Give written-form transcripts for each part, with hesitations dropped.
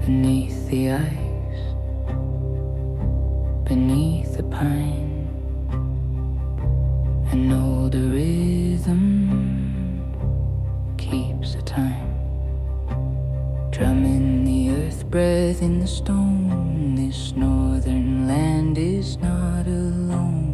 beneath the ice, beneath the pine, an older rhythm keeps the time, drumming the earth, breath in the stone. This northern land is not alone.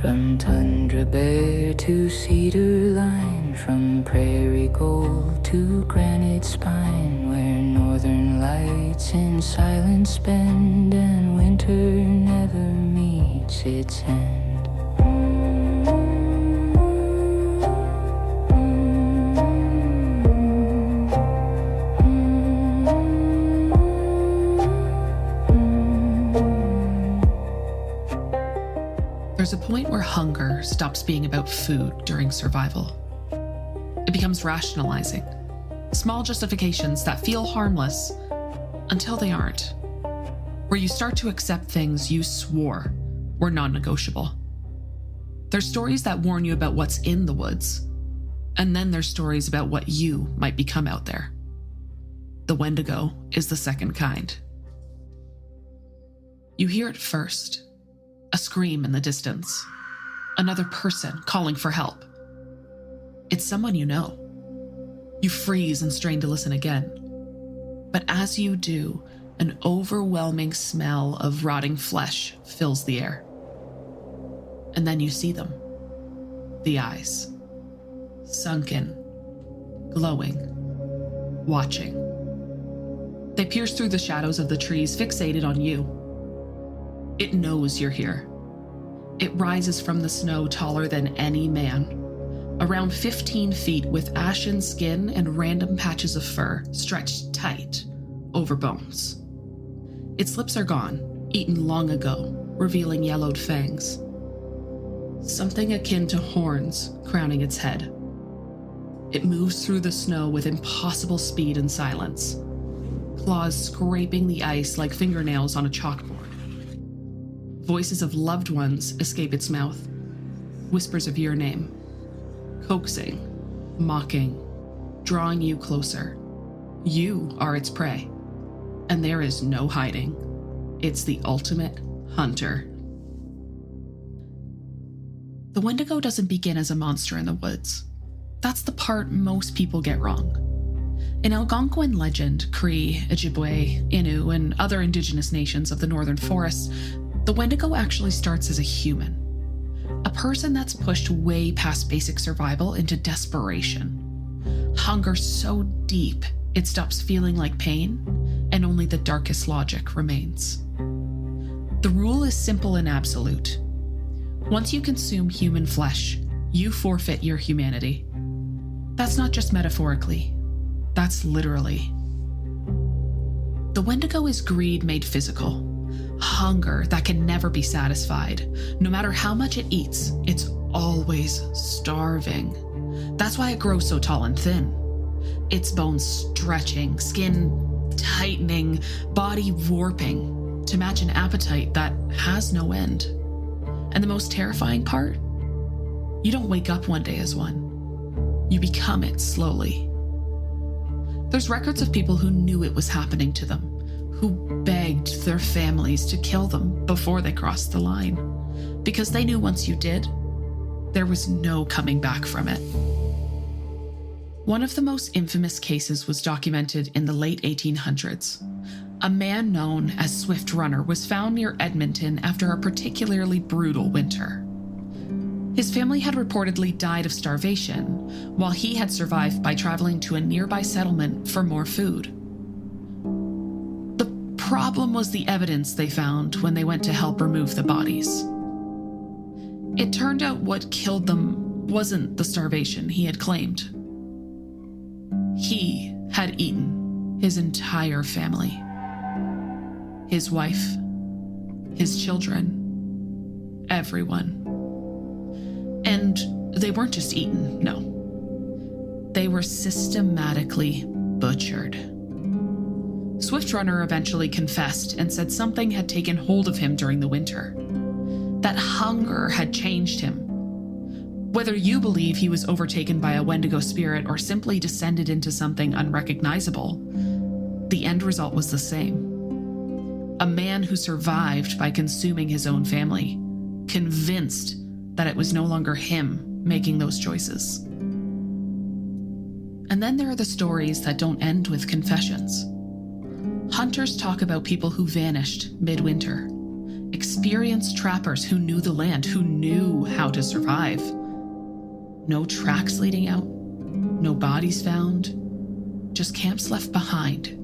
From tundra bare to cedar line, from prairie gold to granite spine, where northern lights in silence bend and winter never meets its end. There's a point where hunger stops being about food during survival. It becomes rationalizing, small justifications that feel harmless until they aren't, where you start to accept things you swore were non-negotiable. There's stories that warn you about what's in the woods, and then there's stories about what you might become out there. The Wendigo is the second kind. You hear it first. A scream in the distance. Another person calling for help. It's someone you know. You freeze and strain to listen again. But as you do, an overwhelming smell of rotting flesh fills the air. And then you see them. The eyes. Sunken. Glowing. Watching. They pierce through the shadows of the trees, fixated on you. It knows you're here. It rises from the snow taller than any man, around 15 feet with ashen skin and random patches of fur stretched tight over bones. Its lips are gone, eaten long ago, revealing yellowed fangs. Something akin to horns crowning its head. It moves through the snow with impossible speed and silence, claws scraping the ice like fingernails on a chalkboard. Voices of loved ones escape its mouth, whispers of your name, coaxing, mocking, drawing you closer. You are its prey, and there is no hiding. It's the ultimate hunter. The Wendigo doesn't begin as a monster in the woods. That's the part most people get wrong. In Algonquin legend, Cree, Ojibwe, Innu, and other indigenous nations of the northern forests, the Wendigo actually starts as a human. A person that's pushed way past basic survival into desperation. Hunger so deep, it stops feeling like pain, and only the darkest logic remains. The rule is simple and absolute. Once you consume human flesh, you forfeit your humanity. That's not just metaphorically. That's literally. The Wendigo is greed made physical. Hunger that can never be satisfied. No matter how much it eats, it's always starving. That's why it grows so tall and thin. Its bones stretching, skin tightening, body warping to match an appetite that has no end. And the most terrifying part? You don't wake up one day as one. You become it slowly. There's records of people who knew it was happening to them, who begged their families to kill them before they crossed the line, because they knew once you did, there was no coming back from it. One of the most infamous cases was documented in the late 1800s. A man known as Swift Runner was found near Edmonton after a particularly brutal winter. His family had reportedly died of starvation, while he had survived by traveling to a nearby settlement for more food. Problem was the evidence they found when they went to help remove the bodies. It turned out what killed them wasn't the starvation he had claimed. He had eaten his entire family. His wife, his children, everyone. And they weren't just eaten, no. They were systematically butchered. Swift Runner eventually confessed and said something had taken hold of him during the winter. That hunger had changed him. Whether you believe he was overtaken by a Wendigo spirit or simply descended into something unrecognizable, the end result was the same. A man who survived by consuming his own family, convinced that it was no longer him making those choices. And then there are the stories that don't end with confessions. Hunters talk about people who vanished midwinter, experienced trappers who knew the land, who knew how to survive. No tracks leading out, no bodies found, just camps left behind,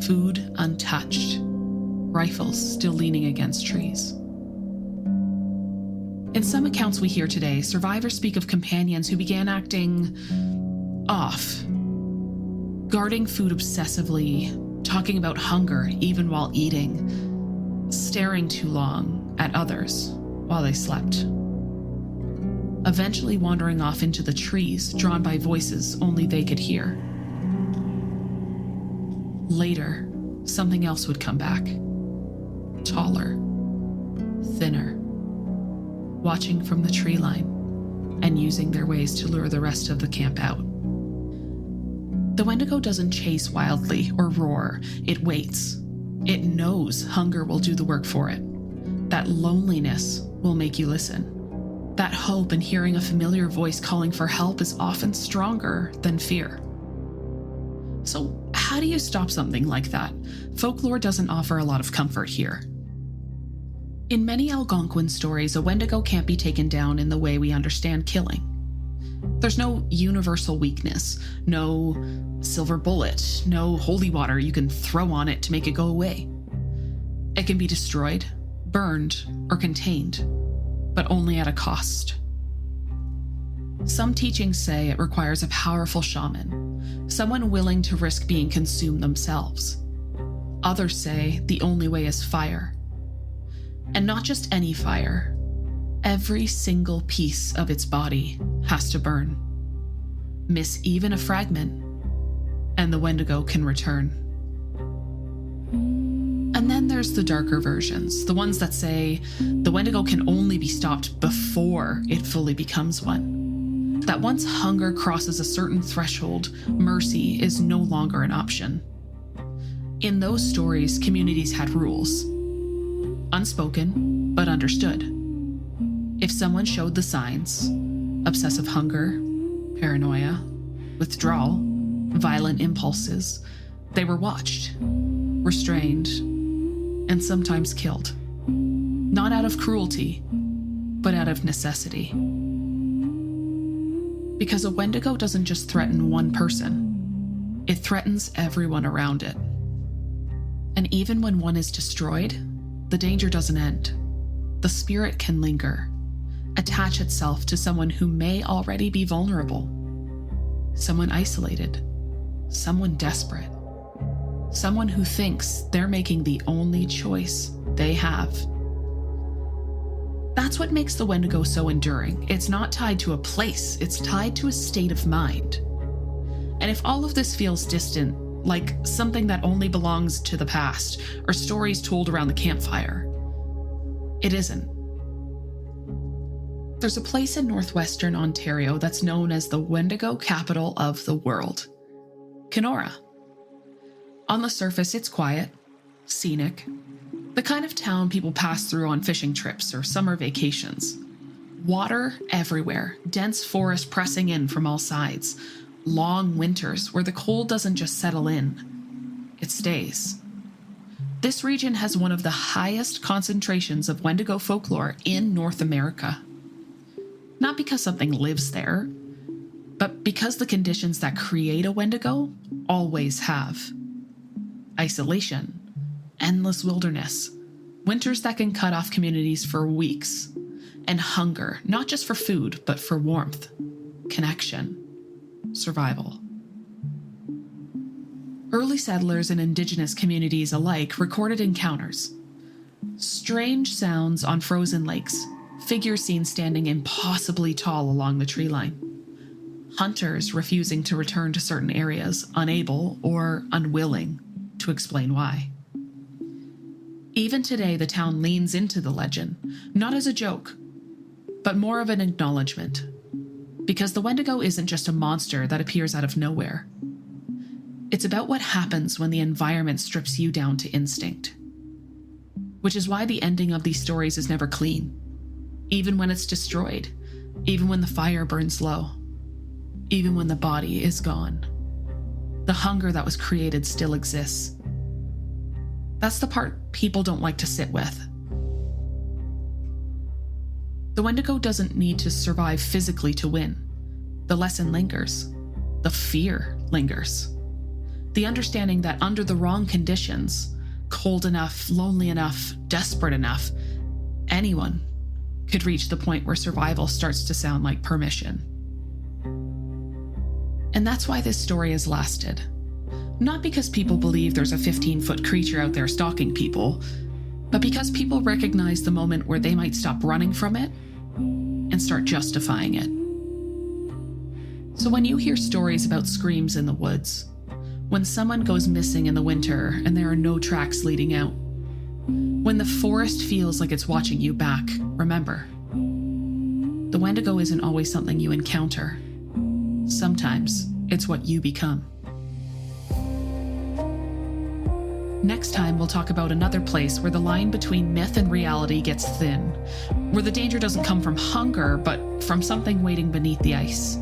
food untouched, rifles still leaning against trees. In some accounts we hear today, survivors speak of companions who began acting off, guarding food obsessively, talking about hunger even while eating, staring too long at others while they slept. Eventually wandering off into the trees, drawn by voices only they could hear. Later, something else would come back. Taller, thinner, watching from the tree line and using their ways to lure the rest of the camp out. The Wendigo doesn't chase wildly or roar, it waits. It knows hunger will do the work for it. That loneliness will make you listen. That hope in hearing a familiar voice calling for help is often stronger than fear. So, how do you stop something like that? Folklore doesn't offer a lot of comfort here. In many Algonquin stories, a Wendigo can't be taken down in the way we understand killing. There's no universal weakness, no silver bullet, no holy water you can throw on it to make it go away. It can be destroyed, burned, or contained, but only at a cost. Some teachings say it requires a powerful shaman, someone willing to risk being consumed themselves. Others say the only way is fire. And not just any fire. Every single piece of its body has to burn. Miss even a fragment, and the Wendigo can return. And then there's the darker versions, the ones that say the Wendigo can only be stopped before it fully becomes one. That once hunger crosses a certain threshold, mercy is no longer an option. In those stories, communities had rules. Unspoken, but understood. If someone showed the signs, obsessive hunger, paranoia, withdrawal, violent impulses, they were watched, restrained, and sometimes killed. Not out of cruelty, but out of necessity. Because a Wendigo doesn't just threaten one person, it threatens everyone around it. And even when one is destroyed, the danger doesn't end. The spirit can linger, attach itself to someone who may already be vulnerable, someone isolated, someone desperate, someone who thinks they're making the only choice they have. That's what makes the Wendigo so enduring. It's not tied to a place, it's tied to a state of mind. And if all of this feels distant, like something that only belongs to the past, or stories told around the campfire, it isn't. There's a place in northwestern Ontario that's known as the Wendigo capital of the world, Kenora. On the surface, it's quiet, scenic, the kind of town people pass through on fishing trips or summer vacations. Water everywhere, dense forest pressing in from all sides, long winters where the cold doesn't just settle in, it stays. This region has one of the highest concentrations of Wendigo folklore in North America. Not because something lives there, but because the conditions that create a Wendigo always have. Isolation, endless wilderness, winters that can cut off communities for weeks, and hunger, not just for food, but for warmth, connection, survival. Early settlers and indigenous communities alike recorded encounters. Strange sounds on frozen lakes, figures seen standing impossibly tall along the tree line. Hunters refusing to return to certain areas, unable or unwilling to explain why. Even today, the town leans into the legend, not as a joke, but more of an acknowledgement. Because the Wendigo isn't just a monster that appears out of nowhere. It's about what happens when the environment strips you down to instinct. Which is why the ending of these stories is never clean. Even when it's destroyed. Even when the fire burns low. Even when the body is gone. The hunger that was created still exists. That's the part people don't like to sit with. The Wendigo doesn't need to survive physically to win. The lesson lingers. The fear lingers. The understanding that under the wrong conditions, cold enough, lonely enough, desperate enough, anyone could reach the point where survival starts to sound like permission. And that's why this story has lasted. Not because people believe there's a 15-foot creature out there stalking people, but because people recognize the moment where they might stop running from it and start justifying it. So when you hear stories about screams in the woods, when someone goes missing in the winter and there are no tracks leading out, when the forest feels like it's watching you back, remember, the Wendigo isn't always something you encounter. Sometimes it's what you become. Next time, we'll talk about another place where the line between myth and reality gets thin, where the danger doesn't come from hunger, but from something waiting beneath the ice.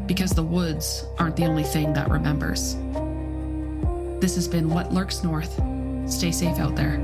Because the woods aren't the only thing that remembers. This has been What Lurks North. Stay safe out there.